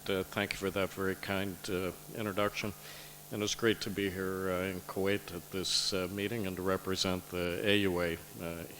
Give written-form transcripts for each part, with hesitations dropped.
Thank you for that very kind introduction. And it's great to be here in Kuwait at this meeting and to represent the AUA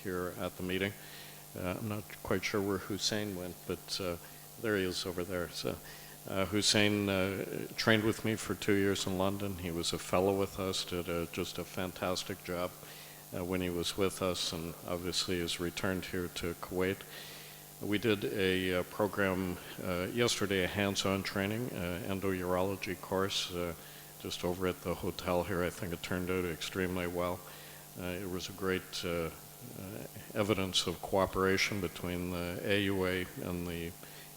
here at the meeting. I'm not quite sure where Hussein went, but there he is over there. So, Hussein trained with me for 2 years in London. He was a fellow with us, did just a fantastic job when he was with us, and obviously has returned here to Kuwait. We did a program yesterday, a hands-on training, endourology course, just over at the hotel here. I think it turned out extremely well. It was a great evidence of cooperation between the AUA and the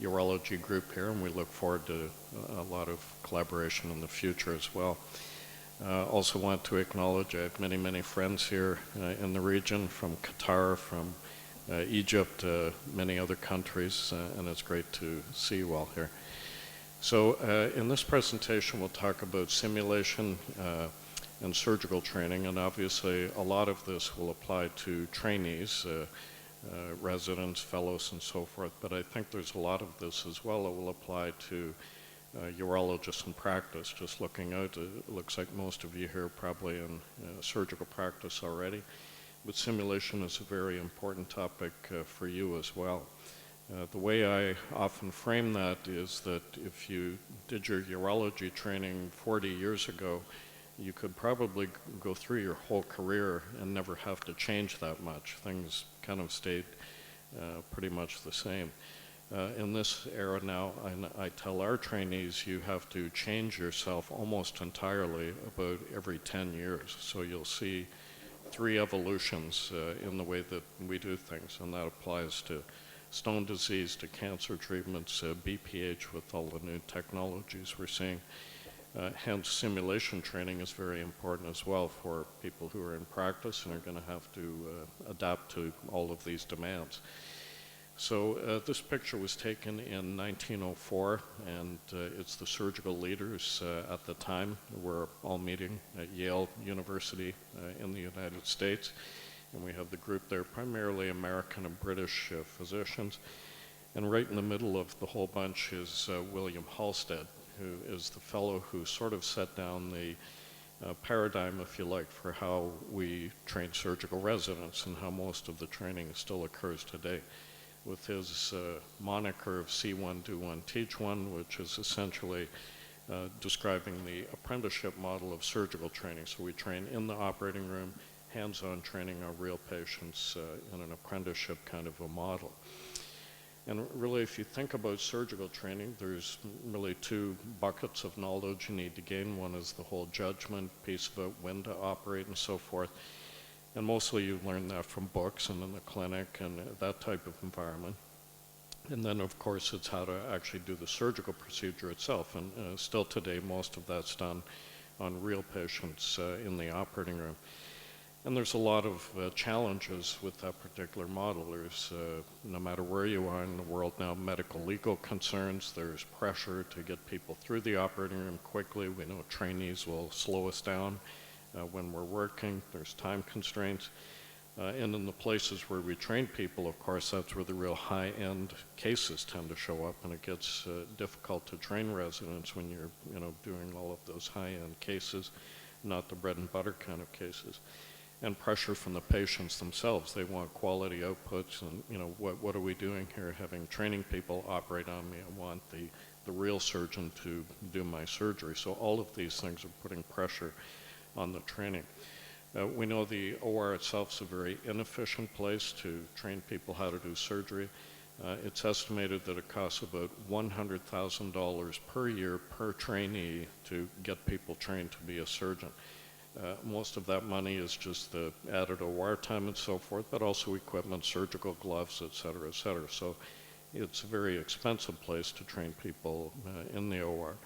urology group here, and we look forward to a lot of collaboration in the future as well. Also want to acknowledge I have many friends here in the region, from Qatar, from Egypt, many other countries, and it's great to see you all here. So in this presentation we'll talk about simulation and surgical training, and obviously a lot of this will apply to trainees, residents, fellows, and so forth, but I think there's a lot of this as well that will apply to urologists in practice. Just looking out, it looks like most of you here are probably in surgical practice already. But simulation is a very important topic for you as well. The way I often frame that is that if you did your urology training 40 years ago, you could probably go through your whole career and never have to change that much. Things kind of stayed pretty much the same. In this era now, I tell our trainees you have to change yourself almost entirely about every 10 years. So you'll see 3 evolutions in the way that we do things, and that applies to stone disease, to cancer treatments, BPH with all the new technologies we're seeing. Hence, simulation training is very important as well for people who are in practice and are going to have to adapt to all of these demands. So this picture was taken in 1904, and it's the surgical leaders at the time. We're all meeting at Yale University in the United States, and we have the group there, primarily American and British physicians. And right in the middle of the whole bunch is William Halsted, who is the fellow who sort of set down the paradigm, if you like, for how we train surgical residents and how most of the training still occurs today, with his moniker of see one, do one, teach one, which is essentially describing the apprenticeship model of surgical training. So we train in the operating room, hands-on training our real patients in an apprenticeship kind of a model. And really, if you think about surgical training, there's really 2 buckets of knowledge you need to gain. One is the whole judgment piece about when to operate and so forth. And mostly you learn that from books and in the clinic and that type of environment. And then, of course, it's how to actually do the surgical procedure itself. And still today, most of that's done on real patients in the operating room. And there's a lot of challenges with that particular model. There's, no matter where you are in the world now, medical legal concerns. There's pressure to get people through the operating room quickly. We know trainees will slow us down when we're working. There's time constraints. And in the places where we train people, of course, that's where the real high-end cases tend to show up, and it gets difficult to train residents when you're doing all of those high-end cases, not the bread and butter kind of cases. And pressure from the patients themselves. They want quality outputs, and what are we doing here, having training people operate on me? I want the real surgeon to do my surgery. So all of these things are putting pressure on the training. We know the OR itself is a very inefficient place to train people how to do surgery. It's estimated that it costs about $100,000 per year per trainee to get people trained to be a surgeon. Most of that money is just the added OR time and so forth, but also equipment, surgical gloves, et cetera, et cetera. So it's a very expensive place to train people in the OR.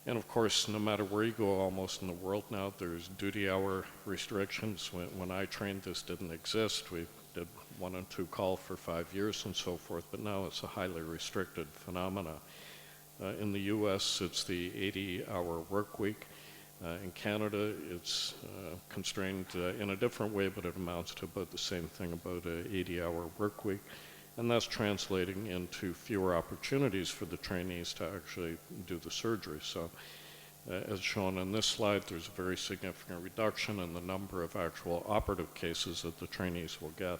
And of course, no matter where you go almost in the world now, there's duty hour restrictions. When I trained, this didn't exist. We did 1 and 2 call for 5 years and so forth, but now it's a highly restricted phenomena. In the US, it's the 80-hour work week. In Canada, it's constrained in a different way, but it amounts to about the same thing, about an 80-hour work week. and that's translating into fewer opportunities for the trainees to actually do the surgery. So as shown in this slide, there's a very significant reduction in the number of actual operative cases that the trainees will get.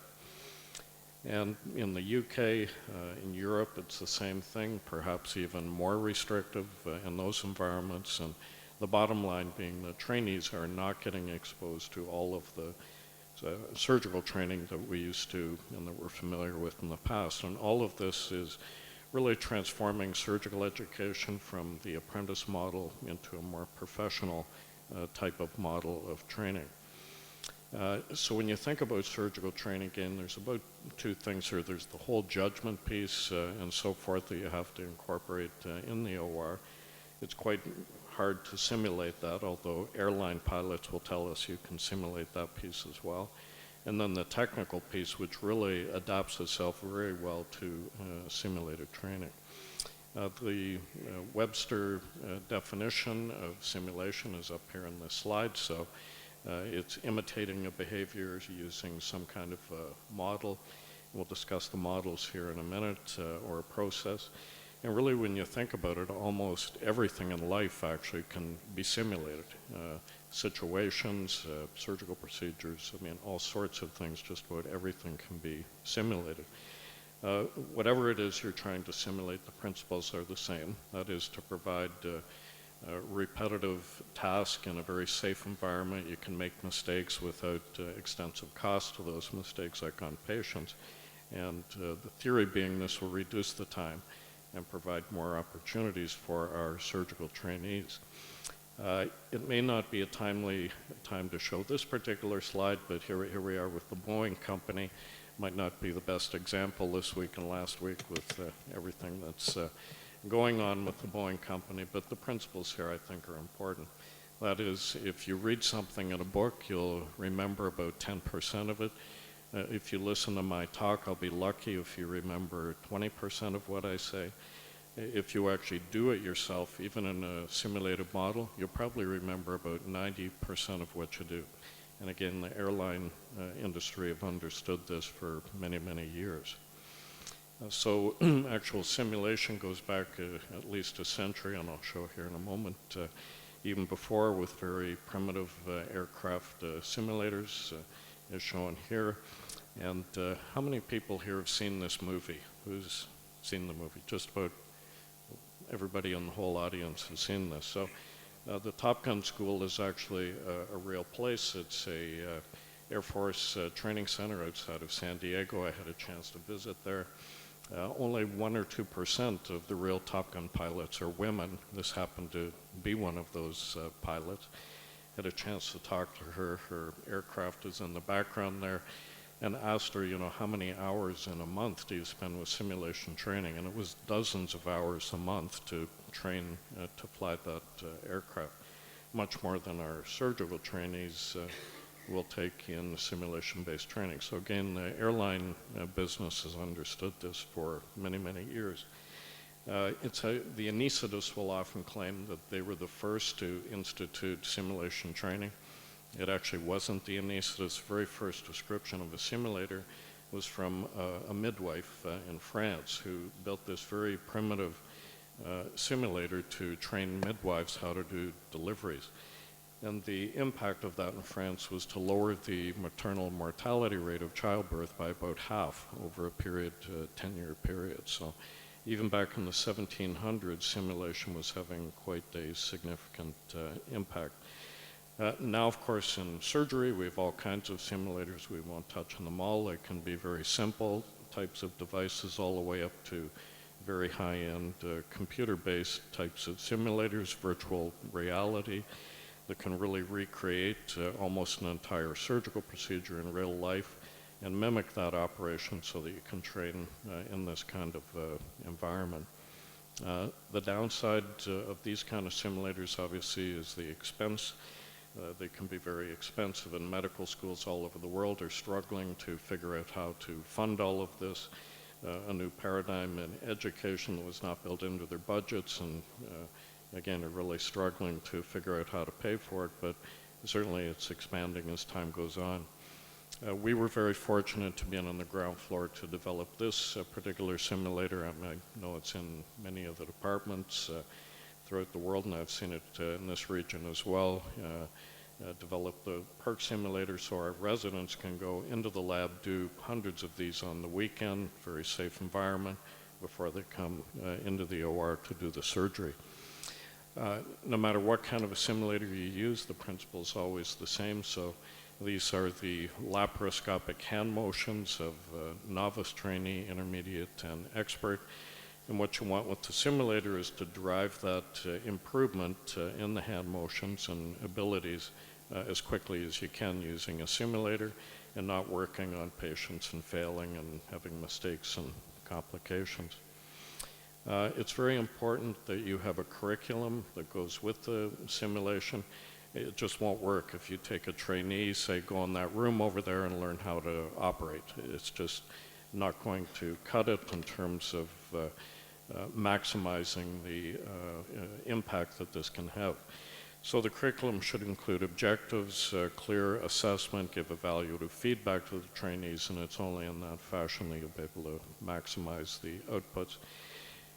And in the UK, in Europe, it's the same thing, perhaps even more restrictive in those environments. And the bottom line being that trainees are not getting exposed to all of the surgical training that we used to and that we're familiar with in the past. And all of this is really transforming surgical education from the apprentice model into a more professional type of model of training. So when you think about surgical training, again, there's about two things here. There's the whole judgment piece and so forth that you have to incorporate in the OR. It's quite hard to simulate that, although airline pilots will tell us you can simulate that piece as well. And then the technical piece, which really adapts itself very well to simulated training. The Webster definition of simulation is up here in this slide. So it's imitating a behavior using some kind of model. We'll discuss the models here in a minute, or a process. And really, when you think about it, almost everything in life actually can be simulated. Situations, surgical procedures, I mean, all sorts of things, just about everything can be simulated. Whatever it is you're trying to simulate, the principles are the same. That is to provide repetitive task in a very safe environment. You can make mistakes without extensive cost to those mistakes, like on patients. And the theory being this will reduce the time and provide more opportunities for our surgical trainees. It may not be a timely time to show this particular slide, but here we are with the Boeing company. Might not be the best example this week and last week with everything that's going on with the Boeing company, but the principles here I think are important. That is, if you read something in a book, you'll remember about 10% of it. If you listen to my talk, I'll be lucky if you remember 20% of what I say. If you actually do it yourself, even in a simulated model, you'll probably remember about 90% of what you do. And again, the airline industry have understood this for many, many years. So actual simulation goes back at least a century, and I'll show here in a moment, even before, with very primitive aircraft simulators, as shown here. And how many people here have seen this movie? Who's seen the movie? Just about everybody in the whole audience has seen this. So the Top Gun school is actually a real place. It's a Air Force training center outside of San Diego. I had a chance to visit there. Only 1 or 2% of the real Top Gun pilots are women. This happened to be one of those pilots. Had a chance to talk to her. Her aircraft is in the background there, and asked her, you know, how many hours in a month do you spend with simulation training? And it was dozens of hours a month to train to fly that aircraft, much more than our surgical trainees will take in simulation-based training. So again, the airline business has understood this for many, many years. The anesthetists will often claim that they were the first to institute simulation training. It actually wasn't the anesthetist's very first description of a simulator. Was from a midwife in France who built this very primitive simulator to train midwives how to do deliveries. And the impact of that in France was to lower the maternal mortality rate of childbirth by about half over a period, 10-year period. So even back in the 1700s, simulation was having quite a significant impact. Now, of course, in surgery, we have all kinds of simulators. We won't touch on them all. They can be very simple types of devices all the way up to very high-end computer-based types of simulators, virtual reality, that can really recreate almost an entire surgical procedure in real life and mimic that operation so that you can train in this kind of environment. The downside of these kind of simulators, obviously, is the expense. They can be very expensive, and medical schools all over the world are struggling to figure out how to fund all of this. A new paradigm in education that was not built into their budgets, and again, are really struggling to figure out how to pay for it, but certainly it's expanding as time goes on. We were very fortunate to be on the ground floor to develop this particular simulator. I know it's in many of the departments throughout the world, and I've seen it in this region as well. Develop the PERC simulator so our residents can go into the lab, do hundreds of these on the weekend, very safe environment, before they come into the OR to do the surgery. No matter what kind of a simulator you use, the principle is always the same. So these are the laparoscopic hand motions of novice, trainee, intermediate, and expert. And what you want with the simulator is to drive that improvement in the hand motions and abilities as quickly as you can using a simulator and not working on patients and failing and having mistakes and complications. It's very important that you have a curriculum that goes with the simulation. It just won't work if you take a trainee, say, go in that room over there and learn how to operate. It's just not going to cut it in terms of maximizing the impact that this can have. So the curriculum should include objectives, clear assessment, give evaluative feedback to the trainees, and it's only in that fashion that you'll be able to maximize the outputs.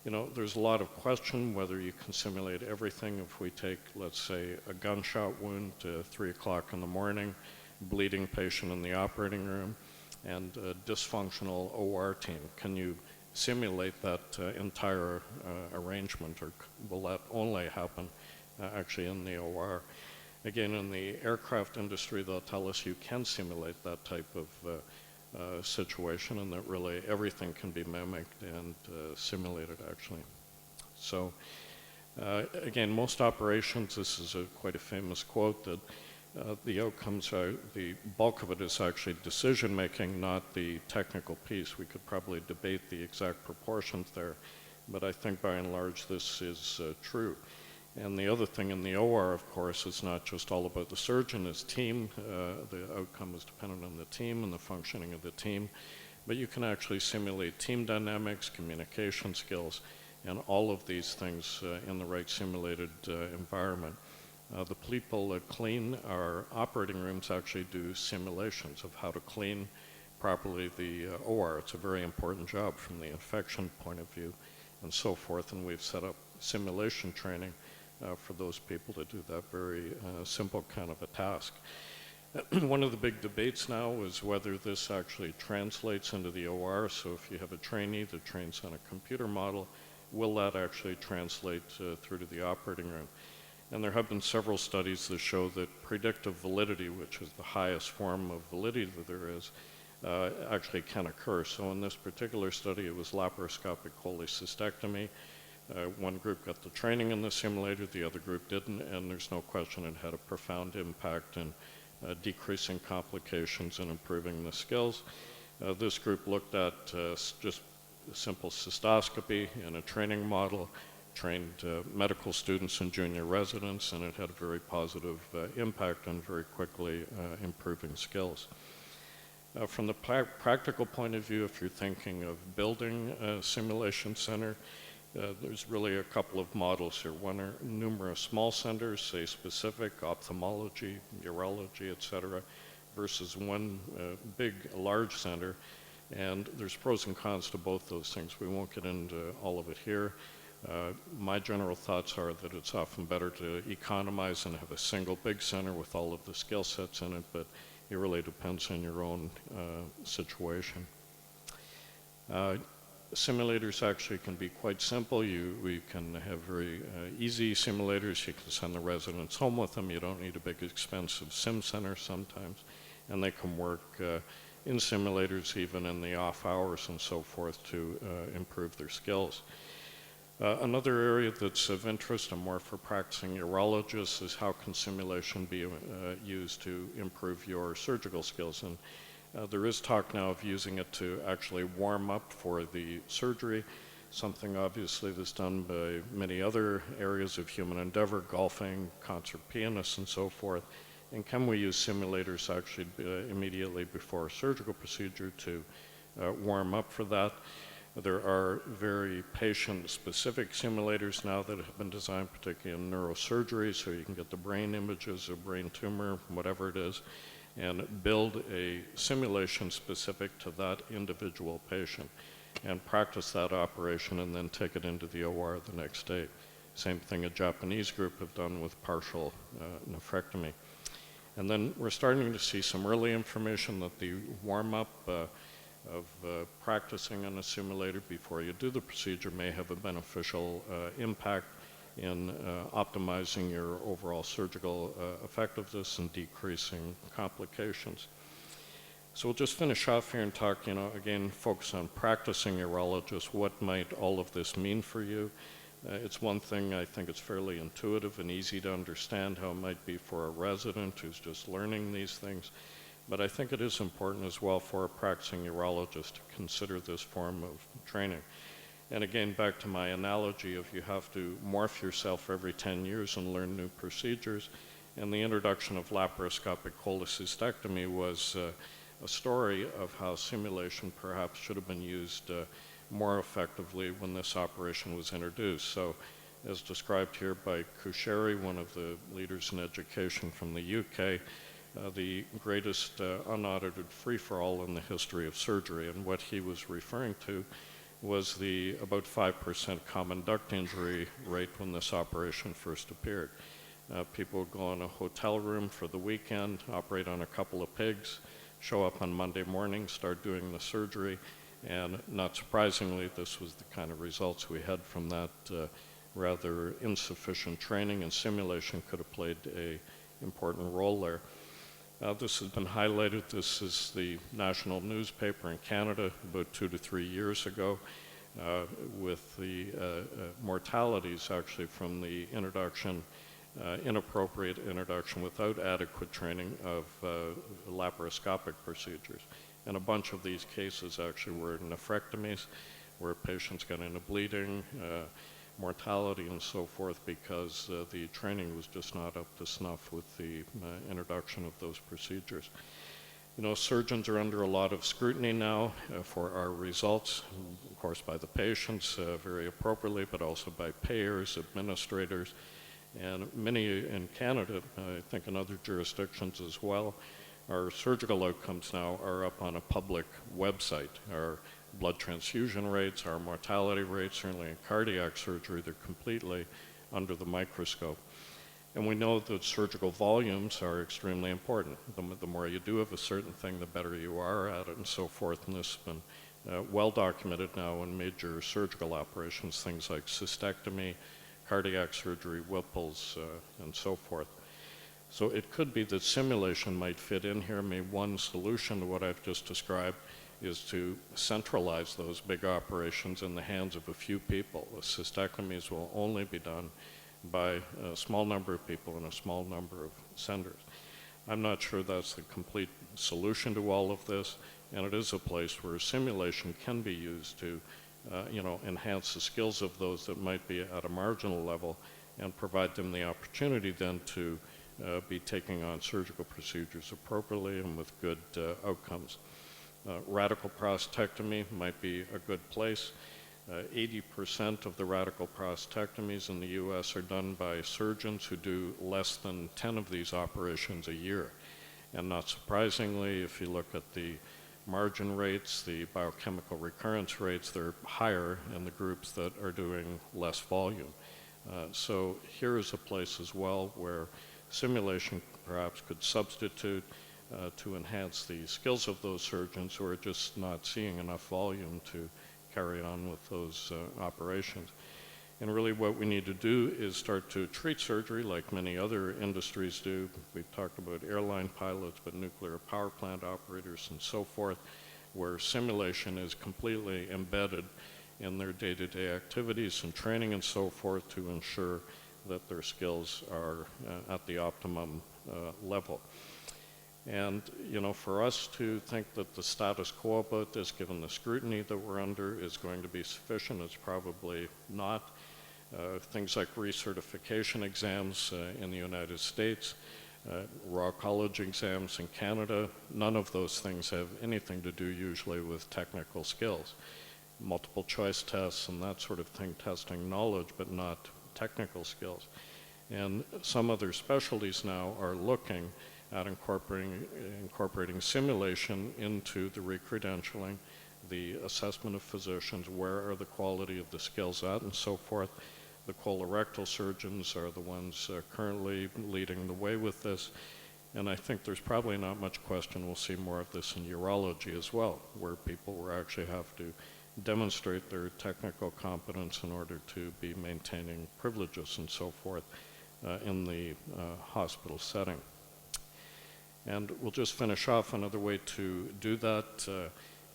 You know, there's a lot of question whether you can simulate everything. If we take, let's say, a gunshot wound 3 o'clock in the morning, bleeding patient in the operating room, and a dysfunctional OR team, can you simulate that entire arrangement, or will that only happen actually in the OR? Again, in the aircraft industry, they'll tell us you can simulate that type of situation, and that really everything can be mimicked and simulated actually. So again, most operations, this is quite a famous quote, that the outcomes are, the bulk of it is actually decision making, not the technical piece. We could probably debate the exact proportions there, but I think by and large this is true. And the other thing in the OR, of course, is not just all about the surgeon, his team. The outcome is dependent on the team and the functioning of the team. But you can actually simulate team dynamics, communication skills, and all of these things in the right simulated environment. The people that clean our operating rooms actually do simulations of how to clean properly the OR. It's a very important job from the infection point of view and so forth, and we've set up simulation training for those people to do that very simple kind of a task. One of the big debates now is whether this actually translates into the OR. So if you have a trainee that trains on a computer model, will that actually translate through to the operating room? And there have been several studies that show that predictive validity, which is the highest form of validity that there is, actually can occur. So in this particular study, it was laparoscopic cholecystectomy. One group got the training in the simulator, the other group didn't, and there's no question it had a profound impact in decreasing complications and improving the skills. This group looked at just simple cystoscopy in a training model, trained medical students and junior residents, and it had a very positive impact on very quickly improving skills. From the practical point of view, if you're thinking of building a simulation center, there's really a couple of models here. One are numerous small centers, say specific, ophthalmology, urology, etc., versus one big, large center. And there's pros and cons to both those things. We won't get into all of it here. My general thoughts are that it's often better to economize and have a single big center with all of the skill sets in it, but it really depends on your own situation. Simulators actually can be quite simple. We can have very easy simulators. You can send the residents home with them. You don't need a big expensive sim center sometimes. And they can work in simulators even in the off hours and so forth to improve their skills. Another area that's of interest and more for practicing urologists is how can simulation be used to improve your surgical skills. And there is talk now of using it to actually warm up for the surgery, something obviously that's done by many other areas of human endeavor, golfing, concert pianists, and so forth. And can we use simulators actually immediately before a surgical procedure to warm up for that? There are very patient-specific simulators now that have been designed, particularly in neurosurgery, so you can get the brain images, a brain tumor, whatever it is, and build a simulation specific to that individual patient and practice that operation and then take it into the OR the next day. Same thing a Japanese group have done with partial nephrectomy. And then we're starting to see some early information that the warm-up of practicing on a simulator before you do the procedure may have a beneficial impact in optimizing your overall surgical effectiveness and decreasing complications. So we'll just finish off here and talk, again, focus on practicing urologists. What might all of this mean for you? It's one thing, I think it's fairly intuitive and easy to understand how it might be for a resident who's just learning these things. But I think it is important as well for a practicing urologist to consider this form of training. And again, back to my analogy of you have to morph yourself every 10 years and learn new procedures. And the introduction of laparoscopic cholecystectomy was a story of how simulation perhaps should have been used more effectively when this operation was introduced. So, as described here by Kusheri, one of the leaders in education from the UK, the greatest unaudited free-for-all in the history of surgery. And what he was referring to was the about 5% common duct injury rate when this operation first appeared. People would go in a hotel room for the weekend, operate on a couple of pigs, show up on Monday morning, start doing the surgery, and not surprisingly, this was the kind of results we had from that rather insufficient training, and simulation could have played an important role there. This has been highlighted. This is the national newspaper in Canada about 2 to 3 years ago with the mortalities actually from the introduction, inappropriate introduction without adequate training of laparoscopic procedures. And a bunch of these cases actually were nephrectomies, where patients got into bleeding, mortality and so forth because the training was just not up to snuff with the introduction of those procedures. Surgeons are under a lot of scrutiny now for our results, of course by the patients very appropriately, but also by payers, administrators, and many in Canada, I think in other jurisdictions as well, our surgical outcomes now are up on a public website. Our blood transfusion rates, our mortality rates, certainly in cardiac surgery, they're completely under the microscope. And we know that surgical volumes are extremely important. The more you do of a certain thing, the better you are at it and so forth. And this has been well documented now in major surgical operations, things like cystectomy, cardiac surgery, Whipple's, and so forth. So it could be that simulation might fit in here. Maybe one solution to what I've just described is to centralize those big operations in the hands of a few people. The cystectomies will only be done by a small number of people in a small number of centers. I'm not sure that's the complete solution to all of this, and it is a place where simulation can be used to enhance the skills of those that might be at a marginal level and provide them the opportunity then to be taking on surgical procedures appropriately and with good outcomes. Radical prostatectomy might be a good place. 80% of the radical prostatectomies in the US are done by surgeons who do less than 10 of these operations a year. And not surprisingly, if you look at the margin rates, the biochemical recurrence rates, they're higher in the groups that are doing less volume. So here is a place as well where simulation perhaps could substitute to enhance the skills of those surgeons who are just not seeing enough volume to carry on with those operations. And really what we need to do is start to treat surgery like many other industries do. We've talked about airline pilots, but nuclear power plant operators and so forth, where simulation is completely embedded in their day-to-day activities and training and so forth to ensure that their skills are at the optimum level. And, for us to think that the status quo about this, given the scrutiny that we're under, is going to be sufficient, it's probably not. Things like recertification exams in the United States, Royal College exams in Canada, none of those things have anything to do usually with technical skills. Multiple choice tests and that sort of thing, testing knowledge, but not technical skills. And some other specialties now are looking at incorporating simulation into the recredentialing, the assessment of physicians, where are the quality of the skills at, and so forth. The colorectal surgeons are the ones currently leading the way with this, and I think there's probably not much question we'll see more of this in urology as well, where people will actually have to demonstrate their technical competence in order to be maintaining privileges and so forth in the hospital setting. And we'll just finish off. Another way to do that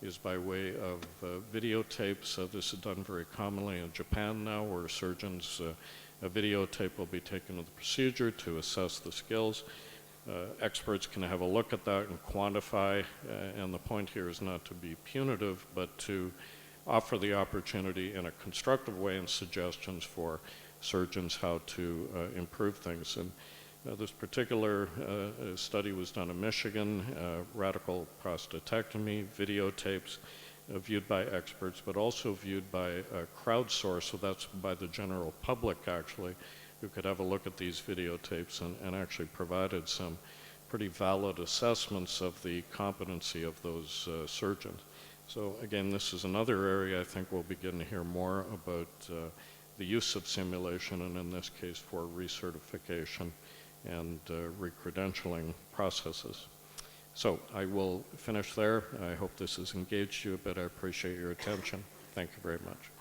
is by way of videotapes. This is done very commonly in Japan now, where surgeons, a videotape will be taken of the procedure to assess the skills. Experts can have a look at that and quantify, and the point here is not to be punitive, but to offer the opportunity in a constructive way and suggestions for surgeons how to improve things. And this particular study was done in Michigan, radical prostatectomy, videotapes viewed by experts, but also viewed by crowdsource, so that's by the general public actually, who could have a look at these videotapes and actually provided some pretty valid assessments of the competency of those surgeons. So again, this is another area I think we'll begin to hear more about the use of simulation, and in this case for recertification and recredentialing processes. So I will finish there. I hope this has engaged you a bit. I appreciate your attention. Thank you very much.